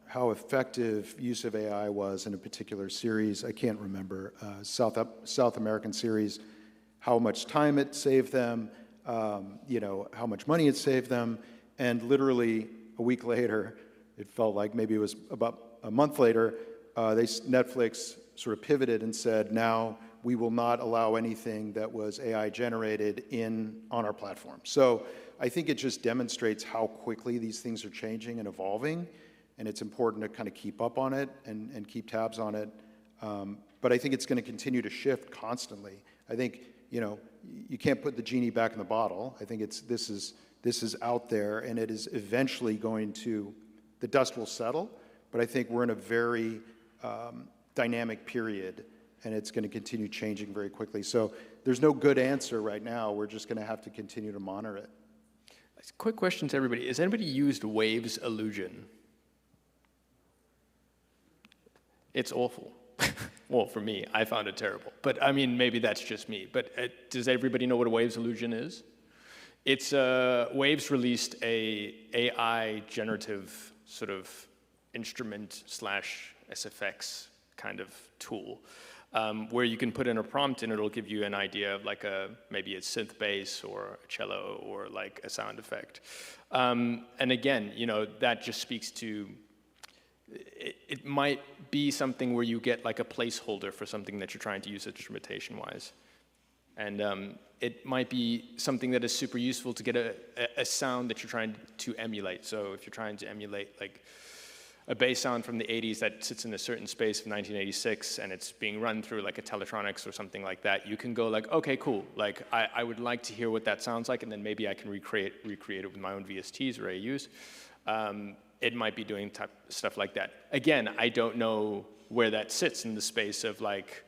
how effective use of AI was in a particular series. I can't remember, South American series, how much time it saved them, you know, how much money it saved them, and literally a week later, it felt like maybe it was about a month later, Netflix sort of pivoted and said, now we will not allow anything that was AI generated on our platform. So I think it just demonstrates how quickly these things are changing and evolving, and it's important to kind of keep up on it and keep tabs on it. But I think it's going to continue to shift constantly. I think, you know, you can't put the genie back in the bottle. I think this is out there, and it is eventually going to, the dust will settle, but I think we're in a very dynamic period, and it's going to continue changing very quickly. So there's no good answer right now. We're just going to have to continue to monitor it. Quick question to everybody. Has anybody used Waves Illusion? It's awful. Well, for me, I found it terrible. But I mean, maybe that's just me. But does everybody know what a Waves Illusion is? It's Waves released a AI generative sort of instrument / SFX kind of tool, where you can put in a prompt and it'll give you an idea of like maybe a synth bass or a cello or like a sound effect. And again, you know, that just speaks to, it might be something where you get like a placeholder for something that you're trying to use instrumentation-wise. And it might be something that is super useful to get a sound that you're trying to emulate. So if you're trying to emulate like a bass sound from the 80s that sits in a certain space of 1986 and it's being run through like a Teletronics or something like that, you can go like, okay, cool. Like I would like to hear what that sounds like, and then maybe I can recreate it with my own VSTs or AUs. It might be doing stuff like that. Again, I don't know where that sits in the space of like,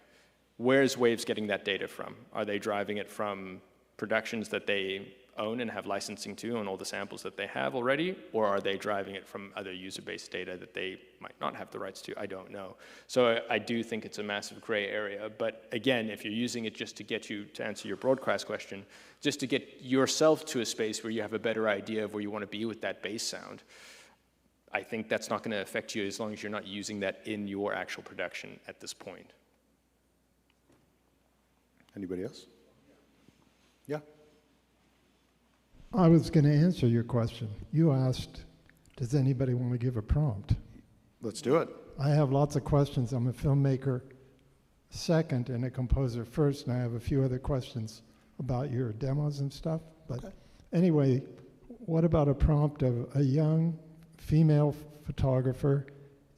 where's Waves getting that data from? Are they driving it from productions that they own and have licensing to on all the samples that they have already? Or are they driving it from other user-based data that they might not have the rights to? I don't know. So I do think it's a massive gray area. But again, if you're using it just to get you, to answer your broadcast question, just to get yourself to a space where you have a better idea of where you want to be with that bass sound, I think that's not going to affect you as long as you're not using that in your actual production at this point. Anybody else? Yeah. I was going to answer your question. You asked, does anybody want to give a prompt? Let's do it. I have lots of questions. I'm a filmmaker second and a composer first, and I have a few other questions about your demos and stuff. But anyway, what about a prompt of a young female photographer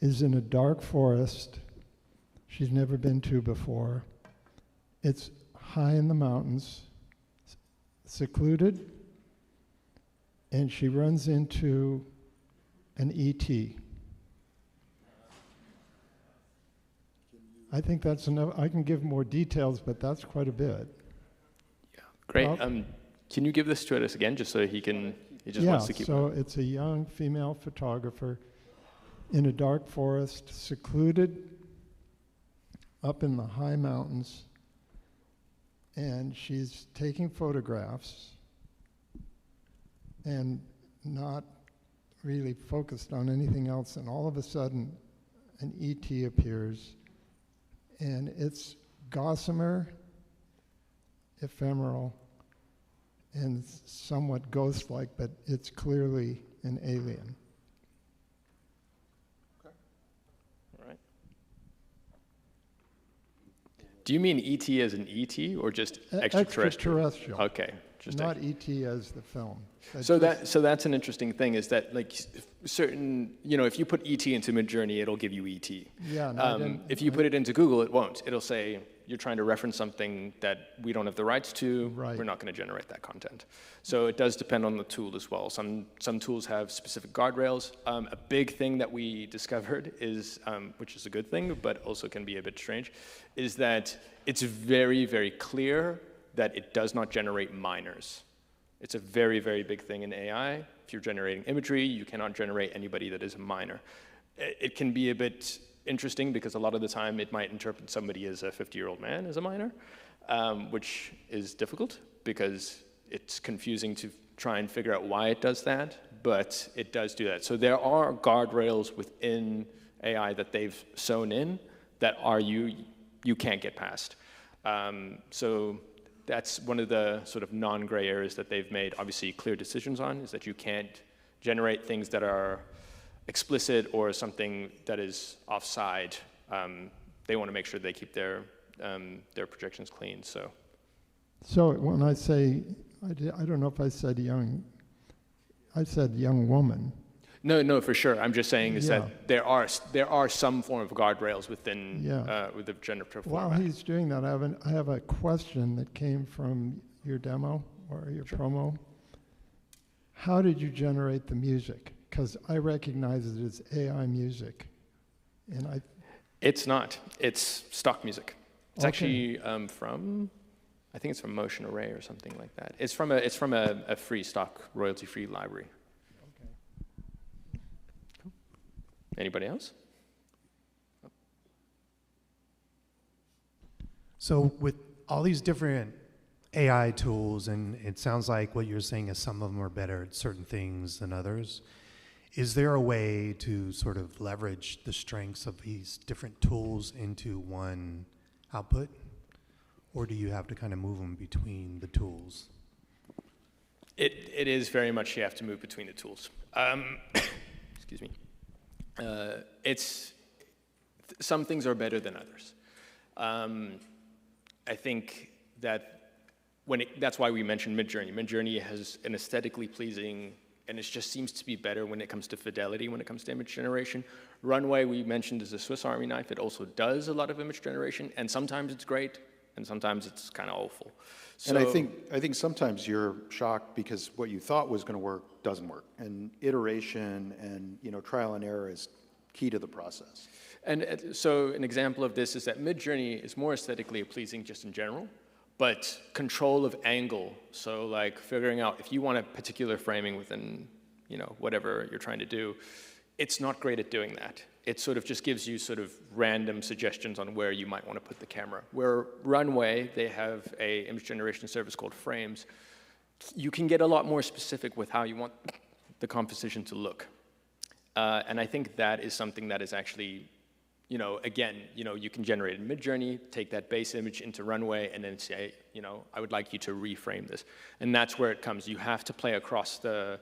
is in a dark forest she's never been to before. It's high in the mountains, secluded, and she runs into an ET. I think that's enough. I can give more details, but that's quite a bit. Yeah, great. Can you give this to us again, just so he just wants to keep so it's a young female photographer in a dark forest, secluded up in the high mountains, and she's taking photographs and not really focused on anything else, and all of a sudden an ET appears, and it's gossamer, ephemeral, and somewhat ghost-like, but it's clearly an alien. Okay. All right. Do you mean ET as an ET or just extraterrestrial? Extraterrestrial. Okay. Just not ET as the film. So that's an interesting thing, is that like certain, if you put ET into Midjourney, it'll give you ET. Yeah. No, if you put it into Google, it won't. It'll say you're trying to reference something that we don't have the rights to. Right. We're not going to generate that content. So it does depend on the tool as well. Some tools have specific guardrails. A big thing that we discovered is, which is a good thing, but also can be a bit strange, is that it's very, very clear that it does not generate minors. It's a very, very big thing in AI. If you're generating imagery, you cannot generate anybody that is a minor. It can be a bit interesting because a lot of the time it might interpret somebody as a 50-year-old man as a minor, which is difficult because it's confusing to try and figure out why it does that, but it does do that. So there are guardrails within AI that they've sewn in that you can't get past. So that's one of the sort of non-gray areas that they've made obviously clear decisions on, is that you can't generate things that are explicit or something that is offside. They want to make sure they keep their projections clean. So when I say, I don't know if I said young, I said young woman. No, for sure. I'm just saying that there are some form of guardrails within with the generative format. While he's doing that, I have a question that came from your demo or your promo. How did you generate the music? Because I recognize it as AI music, and It's not. It's stock music. It's actually from, I think it's from Motion Array or something like that. It's from a free stock, royalty-free library. Anybody else? So with all these different AI tools, and it sounds like what you're saying is some of them are better at certain things than others, is there a way to sort of leverage the strengths of these different tools into one output? Or do you have to kind of move them between the tools? It is very much you have to move between the tools. Excuse me. Some things are better than others. I think that that's why we mentioned Midjourney. Midjourney has an aesthetically pleasing, and it just seems to be better when it comes to fidelity, when it comes to image generation. Runway, we mentioned, is a Swiss Army knife. It also does a lot of image generation, and sometimes it's great, and sometimes it's kind of awful. So, and I think sometimes you're shocked because what you thought was going to work doesn't work, and iteration and trial and error is key to the process. And so an example of this is that Midjourney is more aesthetically pleasing just in general, but control of angle, so like figuring out if you want a particular framing within whatever you're trying to do, it's not great at doing that. It sort of just gives you sort of random suggestions on where you might want to put the camera. Where Runway, they have a image generation service called Frames. You can get a lot more specific with how you want the composition to look. And I think that is something that is actually, again, you can generate in Midjourney, take that base image into Runway, and then say, I would like you to reframe this. And that's where it comes. You have to play across the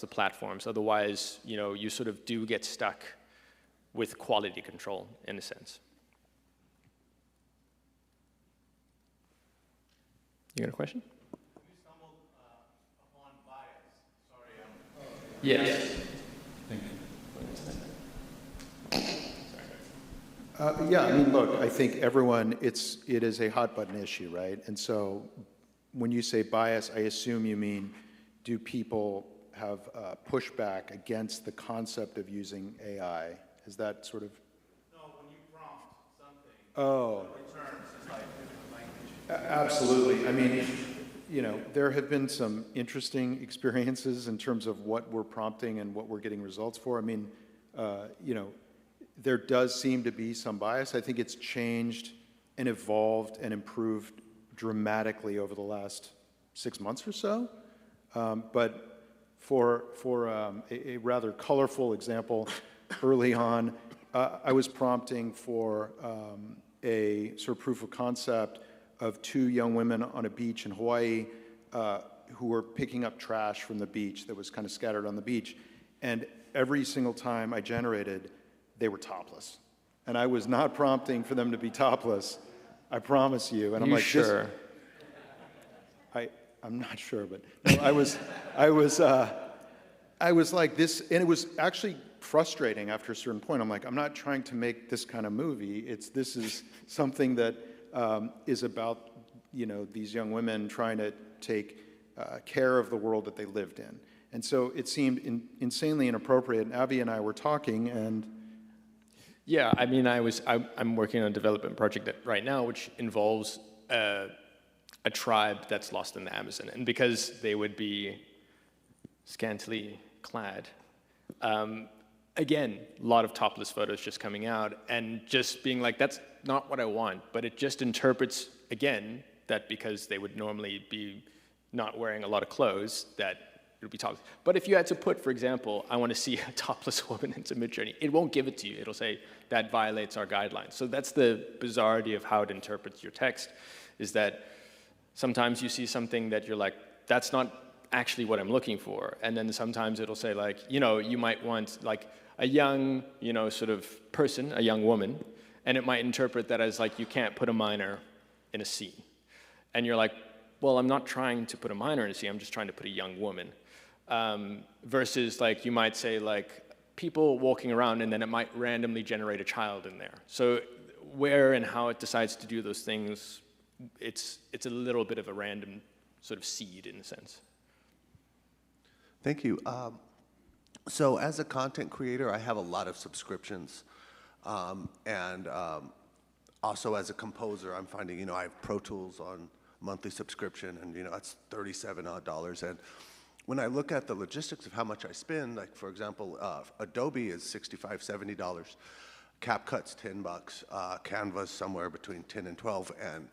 platforms. Otherwise, you sort of do get stuck with quality control, in a sense. You got a question? You stumbled upon bias. Sorry, Yes. Thank you. Yeah, I mean, look, I think it is a hot button issue, right? And so when you say bias, I assume you mean, do people have pushback against the concept of using AI? Is that sort of? No, when you prompt, Oh. Absolutely. I mean, you know, there have been some interesting experiences in terms of what we're prompting and what we're getting results for. I mean, you know, there does seem to be some bias. I think it's changed and evolved and improved dramatically over the last 6 months or so. But for a rather colorful example, early on, I was prompting for a sort of proof of concept of 2 young women on a beach in Hawaii who were picking up trash from the beach that was kind of scattered on the beach. And every single time I generated, they were topless. And I was not prompting for them to be topless, I promise you. And I'm like, sure? I'm not sure, but no, I was like this, and it was actually frustrating after a certain point. I'm like, I'm not trying to make this kind of movie. This is something that is about, you know, these young women trying to take care of the world that they lived in. And so it seemed insanely inappropriate. And Abby and I were talking, and yeah, I mean, I'm working on a development project right now, which involves a tribe that's lost in the Amazon, and because they would be scantily clad. Again, a lot of topless photos just coming out and just being like, that's not what I want, but it just interprets, again, that because they would normally be not wearing a lot of clothes, that it would be topless. But if you had to put, for example, I want to see a topless woman into Midjourney, it won't give it to you. It'll say, that violates our guidelines. So that's the bizarrety of how it interprets your text, is that sometimes you see something that you're like, that's not actually what I'm looking for. And then sometimes it'll say like, you know, you might want like a young, you know, sort of person, a young woman, and it might interpret that as like, you can't put a minor in a scene. And you're like, well, I'm not trying to put a minor in a scene, I'm just trying to put a young woman. Versus like, you might say like, people walking around, and then it might randomly generate a child in there. So where and how it decides to do those things, it's a little bit of a random sort of seed in a sense. Thank you. So as a content creator, I have a lot of subscriptions. And also as a composer, I'm finding, you know, I have Pro Tools on monthly subscription, and, you know, that's $37 odd. And when I look at the logistics of how much I spend, like, for example, Adobe is $65, $70. CapCut's $10, Canva's somewhere between 10 and 12. And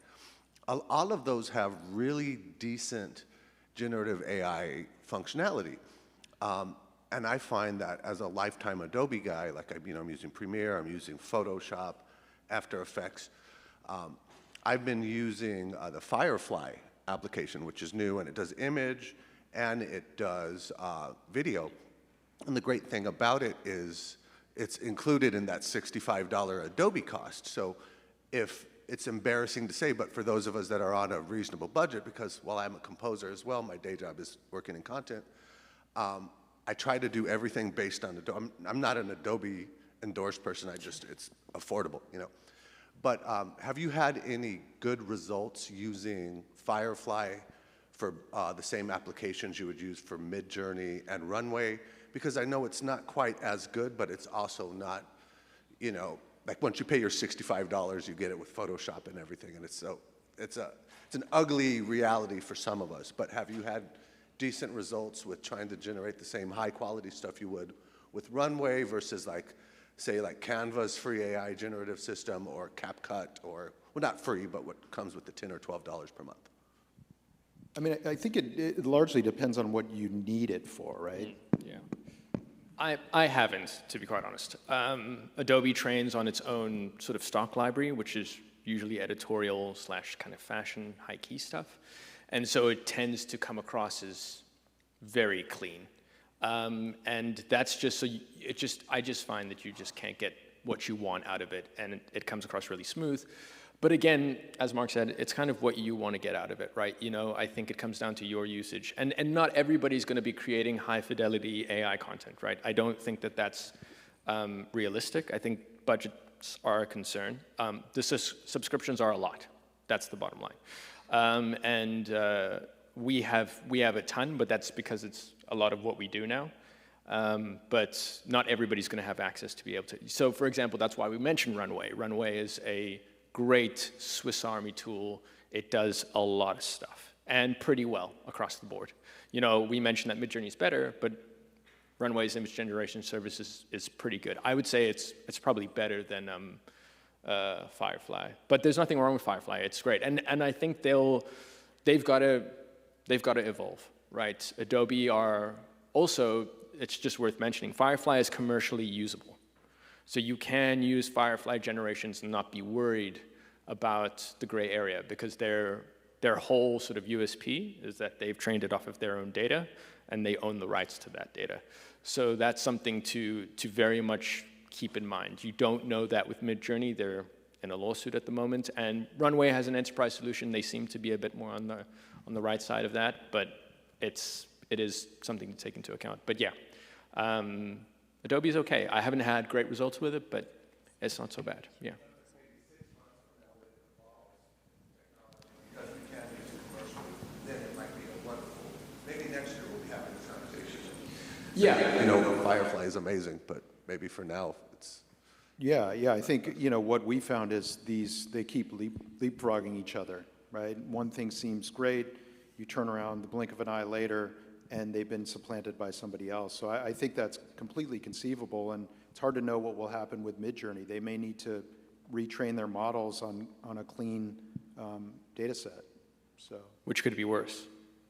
all of those have really decent generative AI functionality. And I find that as a lifetime Adobe guy, like, I'm using Premiere, I'm using Photoshop, After Effects. I've been using the Firefly application, which is new, and it does image and it does video. And the great thing about it is it's included in that $65 Adobe cost. So if it's embarrassing to say, but for those of us that are on a reasonable budget, because while I'm a composer as well, my day job is working in content, I try to do everything based on Adobe. I'm not an Adobe endorsed person, it's affordable, you know. But have you had any good results using Firefly for the same applications you would use for Midjourney and Runway? Because I know it's not quite as good, but it's also not, you know, like once you pay your $65, you get it with Photoshop and everything, and it's an ugly reality for some of us. But have you had decent results with trying to generate the same high quality stuff you would with Runway versus like, say like Canva's free AI generative system, or CapCut, or, well, not free, but what comes with the $10 or $12 per month? I mean, I think it largely depends on what you need it for, right? Yeah. I haven't, to be quite honest. Adobe trains on its own sort of stock library, which is usually editorial / kind of fashion, high-key stuff. And so it tends to come across as very clean. And that's just, so I just find that you just can't get what you want out of it, and it comes across really smooth. But again, as Mark said, it's kind of what you want to get out of it, right? You know, I think it comes down to your usage. And not everybody's going to be creating high-fidelity AI content, right? I don't think that that's realistic. I think budgets are a concern. The subscriptions are a lot. That's the bottom line. We have a ton, but that's because it's a lot of what we do now. But not everybody's going to have access to be able to. So, for example, that's why we mentioned Runway. Runway is a great Swiss Army tool. It does a lot of stuff, and pretty well across the board. You know, we mentioned that Midjourney is better, but Runway's image generation service is pretty good. I would say it's probably better than Firefly, but there's nothing wrong with Firefly. It's great, and I think they've got to evolve, right? Adobe are also, it's just worth mentioning, Firefly is commercially usable, so you can use Firefly generations and not be worried about the gray area, because their whole sort of USP is that they've trained it off of their own data, and they own the rights to that data. So that's something to very much keep in mind. You don't know that with Midjourney. They're in a lawsuit at the moment, and Runway has an enterprise solution. They seem to be a bit more on the right side of that, but it is something to take into account. But yeah, Adobe's okay. I haven't had great results with it, but it's not so bad. Yeah. Yeah, you know, Firefly is amazing, but maybe for now it's. Yeah, I think, you know, what we found is they keep leapfrogging each other, right? One thing seems great, you turn around the blink of an eye later, and they've been supplanted by somebody else. So I think that's completely conceivable, and it's hard to know what will happen with Midjourney. They may need to retrain their models on a clean data set. So. Which could be worse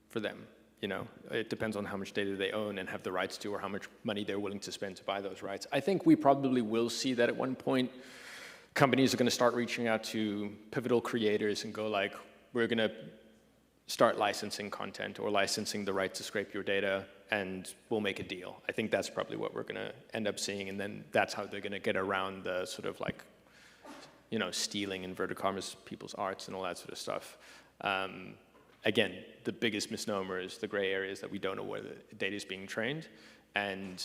for them. You know, it depends on how much data they own and have the rights to, or how much money they're willing to spend to buy those rights. I think we probably will see that at one point. Companies are going to start reaching out to pivotal creators and go like, we're going to start licensing content or licensing the right to scrape your data, and we'll make a deal. I think that's probably what we're going to end up seeing, and then that's how they're going to get around the sort of like, you know, stealing inverted commas people's arts and all that sort of stuff. Again, the biggest misnomer is the gray areas that we don't know where the data is being trained, and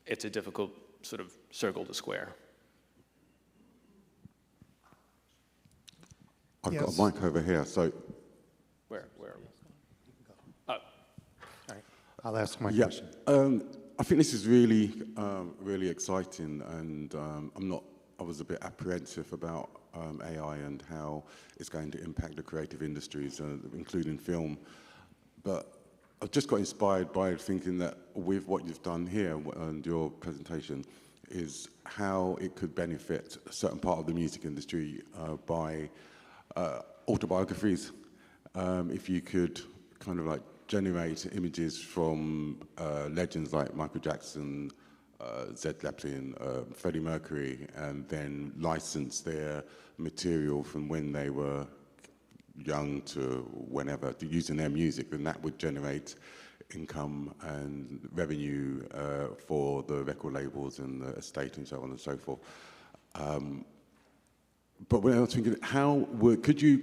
it's a difficult sort of circle to square. I've got a mic over here, so. Where are we? Oh. All right, I'll ask my Yeah, question. I think this is really, really exciting, and I was a bit apprehensive about AI and how it's going to impact the creative industries, including film. But I just got inspired by thinking that with what you've done here and your presentation is how it could benefit a certain part of the music industry by autobiographies. If you could kind of like generate images from legends like Michael Jackson, Led Zeppelin, Freddie Mercury, and then license their material from when they were young to whenever, using their music, then that would generate income and revenue for the record labels and the estate and so on and so forth. But when I was thinking, could you,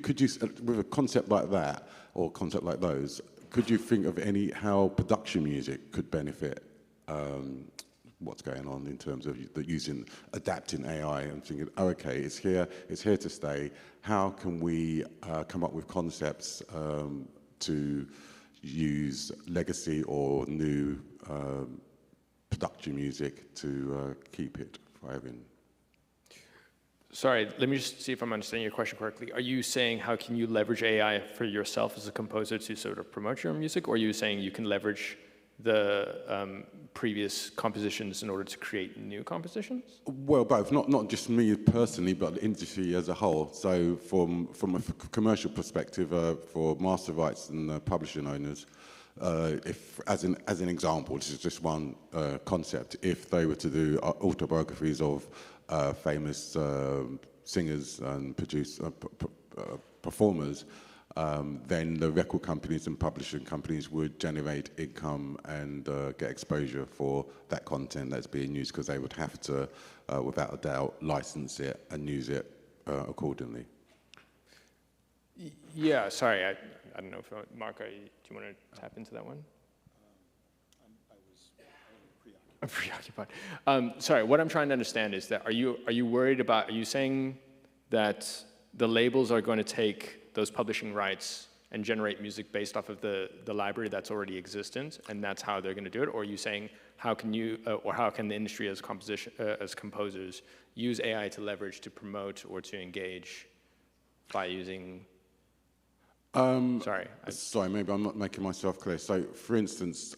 with a concept like that or concept like those, could you think of how production music could benefit what's going on in terms of adapting AI and thinking, oh, okay, it's here to stay. How can we come up with concepts to use legacy or new production music to keep it thriving? Sorry, let me just see if I'm understanding your question correctly. Are you saying how can you leverage AI for yourself as a composer to sort of promote your music, or are you saying you can leverage the previous compositions in order to create new compositions? Well, both. Not just me personally, but the industry as a whole. So from a commercial perspective, for master rights and publishing owners, if as an example, this is just one concept, if they were to do autobiographies of famous singers and performers, then the record companies and publishing companies would generate income and get exposure for that content that's being used, because they would have to, without a doubt, license it and use it accordingly. Yeah, sorry, I don't know if Marco, do you want to tap into that one? I'm preoccupied. Sorry, what I'm trying to understand is that are you worried about? Are you saying that the labels are going to take those publishing rights and generate music based off of the library that's already existent, and that's how they're going to do it? Or are you saying how can you or how can the industry as composers use AI to leverage to promote or to engage by using? Sorry, maybe I'm not making myself clear. So, for instance,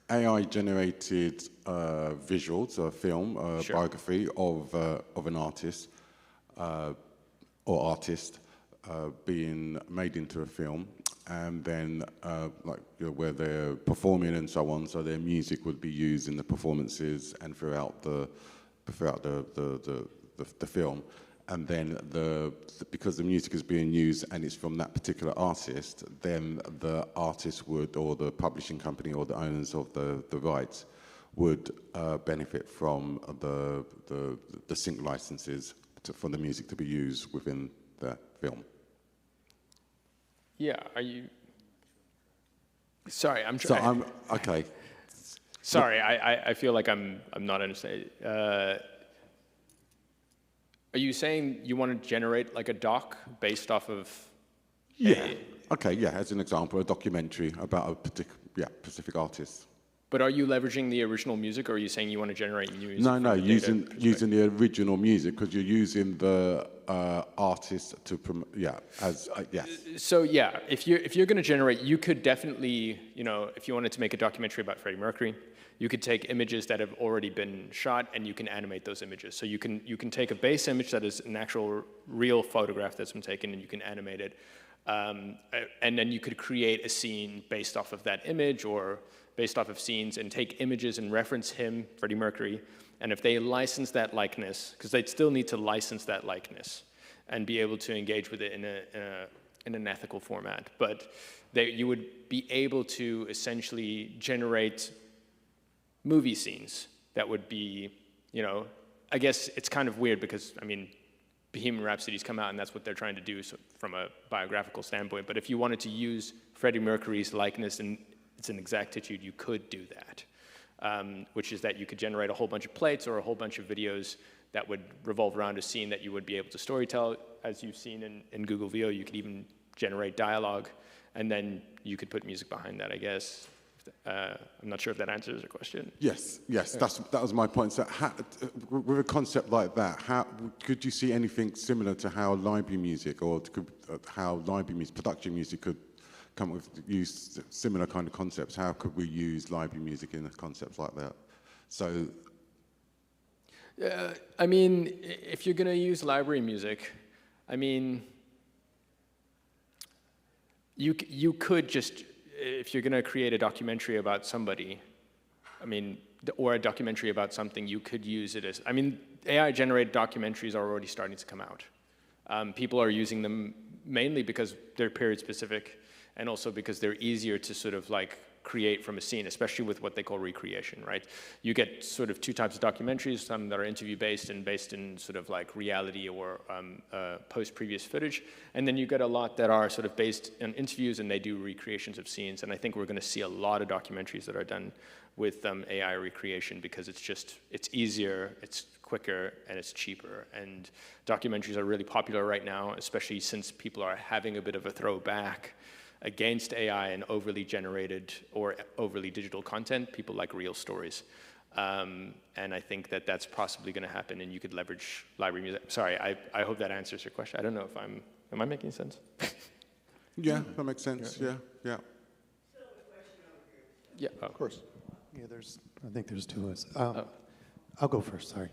AI-generated visuals, a film, biography of an artist or artist being made into a film, and then where they're performing and so on. So their music would be used in the performances and throughout the film. And then because the music is being used and it's from that particular artist, then the artist would, or the publishing company or the owners of the rights would benefit from the sync licenses for the music to be used within the film. Yeah, are you? Sorry, I'm trying. Okay. Sorry, I feel like I'm not understanding. Are you saying you want to generate like a doc based off of? Yeah. Okay. Yeah. As an example, a documentary about a specific artist. But are you leveraging the original music, or are you saying you want to generate new music? No, using the original music, because you're using the artist to promote. Yeah. Yes. So yeah, if you're going to generate, you could definitely, if you wanted to make a documentary about Freddie Mercury, you could take images that have already been shot and you can animate those images. So you can take a base image that is an actual real photograph that's been taken and you can animate it. And then you could create a scene based off of that image or based off of scenes and take images and reference him, Freddie Mercury. And if they license that likeness, because they'd still need to license that likeness and be able to engage with it in an ethical format. But you would be able to essentially generate movie scenes that would be, I guess it's kind of weird because, Bohemian Rhapsody's come out and that's what they're trying to do from a biographical standpoint. But if you wanted to use Freddie Mercury's likeness and it's an exactitude, you could do that, which is that you could generate a whole bunch of plates or a whole bunch of videos that would revolve around a scene that you would be able to storytell. As you've seen in Google VO, you could even generate dialogue, and then you could put music behind that, I guess. I'm not sure if that answers your question. Yes, that was my point. So with a concept like that, could you see anything similar to how library music or production music could use similar kind of concepts? How could we use library music in concepts like that? So, if you're going to use library music, you could just, if you're going to create a documentary about somebody, or a documentary about something, you could use it as, AI-generated documentaries are already starting to come out. People are using them mainly because they're period-specific, and also because they're easier to sort of create from a scene, especially with what they call recreation, right? You get sort of two types of documentaries, some that are interview-based and based in sort of reality or post-previous footage, and then you get a lot that are sort of based in interviews and they do recreations of scenes, and I think we're going to see a lot of documentaries that are done with AI recreation because it's easier, it's quicker, and it's cheaper, and documentaries are really popular right now, especially since people are having a bit of a throwback against AI and overly generated or overly digital content. People like real stories. And I think that that's possibly going to happen, and you could leverage library music. Sorry, I hope that answers your question. I don't know if am I making sense? Yeah, that makes sense. Yeah. Yeah, of course. Yeah, I think there's two of us. I'll go first, sorry.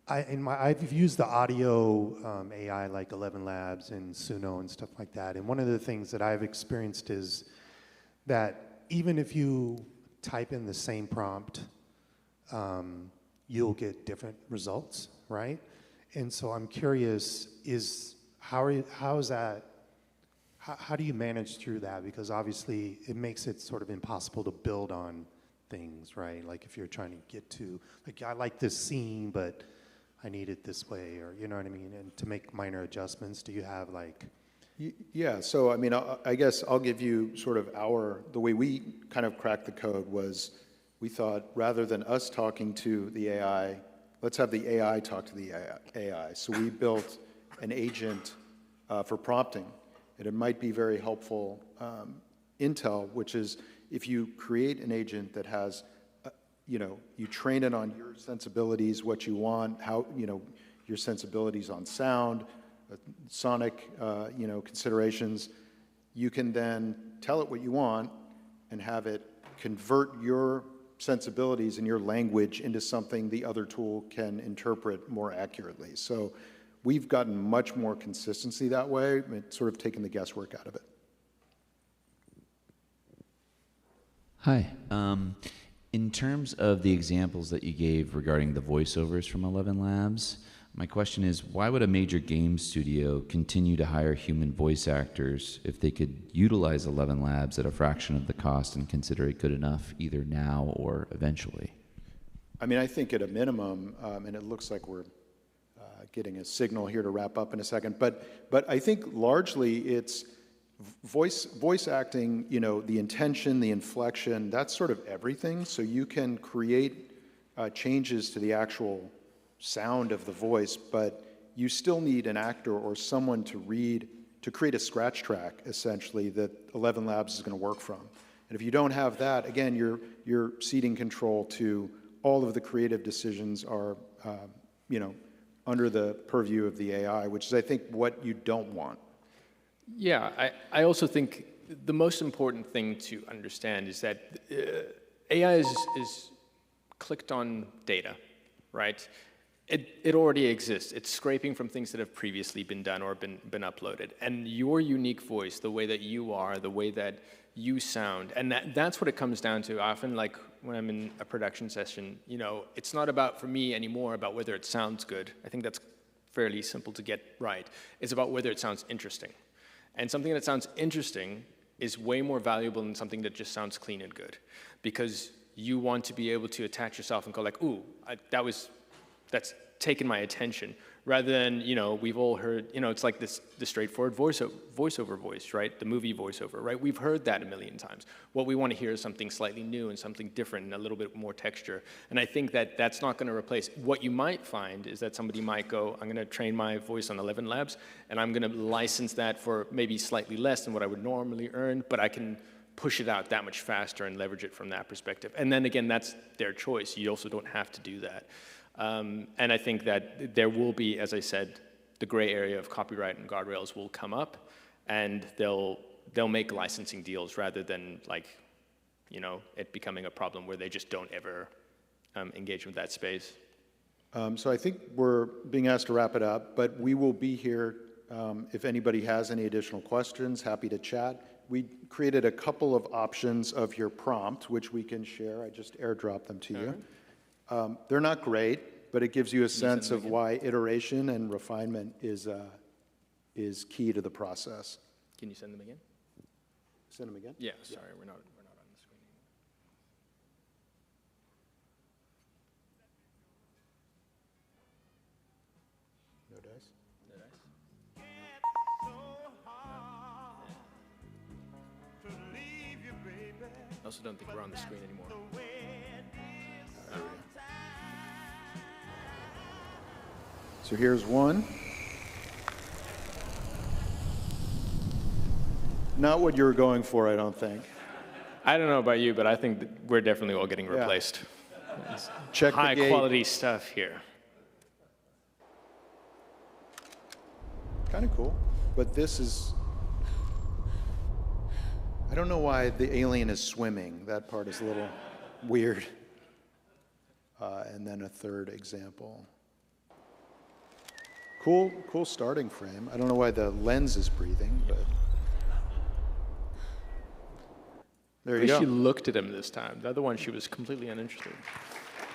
I've used the audio AI like 11 Labs and Suno and stuff like that. And one of the things that I've experienced is that even if you type in the same prompt, you'll get different results, right? And so I'm curious, how do you manage through that? Because obviously it makes it sort of impossible to build on things, right? Like if you're trying to get to, I like this scene, but I need it this way, or you know what I mean? And to make minor adjustments, do you have Yeah, so I guess I'll give you sort of the way we kind of cracked the code was we thought rather than us talking to the AI, let's have the AI talk to the AI. So we built an agent for prompting, and it might be very helpful intel, which is if you create an agent that has you train it on your sensibilities, what you want, how, your sensibilities on sound, sonic, considerations. You can then tell it what you want and have it convert your sensibilities and your language into something the other tool can interpret more accurately. So we've gotten much more consistency that way. It's sort of taken the guesswork out of it. Hi. In terms of the examples that you gave regarding the voiceovers from 11 Labs, my question is, why would a major game studio continue to hire human voice actors if they could utilize 11 Labs at a fraction of the cost and consider it good enough either now or eventually? I mean, I think at a minimum, and it looks like we're getting a signal here to wrap up in a second, but I think largely it's voice acting, the intention, the inflection, that's sort of everything. So you can create changes to the actual sound of the voice, but you still need an actor or someone to create a scratch track, essentially, that 11 Labs is going to work from. And if you don't have that, again, you're ceding control to all of the creative decisions are, under the purview of the AI, which is, I think, what you don't want. Yeah, I also think the most important thing to understand is that AI is clicked on data, right? It already exists. It's scraping from things that have previously been done or been uploaded. And your unique voice, the way that you are, the way that you sound, and that's what it comes down to. Often, like when I'm in a production session, it's not about, for me anymore, about whether it sounds good. I think that's fairly simple to get right. It's about whether it sounds interesting. And something that sounds interesting is way more valuable than something that just sounds clean and good. Because you want to be able to attach yourself and go like, ooh, that's taken my attention, rather than, we've all heard, it's like the straightforward voiceover voice, right? The movie voiceover, right? We've heard that a million times. What we want to hear is something slightly new and something different and a little bit more texture. And I think that that's not going to replace. What you might find is that somebody might go, I'm going to train my voice on 11 Labs, and I'm going to license that for maybe slightly less than what I would normally earn, but I can push it out that much faster and leverage it from that perspective. And then again, that's their choice. You also don't have to do that. And I think that there will be, as I said, the gray area of copyright and guardrails will come up, and they'll make licensing deals rather than it becoming a problem where they just don't ever engage with that space. So I think we're being asked to wrap it up, but we will be here if anybody has any additional questions, happy to chat. We created a couple of options of your prompt, which we can share. I just airdropped them to you. They're not great, but it gives you a sense of why iteration and refinement is key to the process. Can you send them again? Send them again? Yeah, sorry, we're not on the screen anymore. No dice? No dice? I also don't think we're on the screen anymore. So here's one. Not what you were going for, I don't think. I don't know about you, but I think that we're definitely all getting replaced. Check high the gate. quality stuff here. Kind of cool, but this is, I don't know why the alien is swimming. That part is a little weird. And then a third example. Cool starting frame. I don't know why the lens is breathing, but there you go. She looked at him this time. The other one, she was completely uninterested.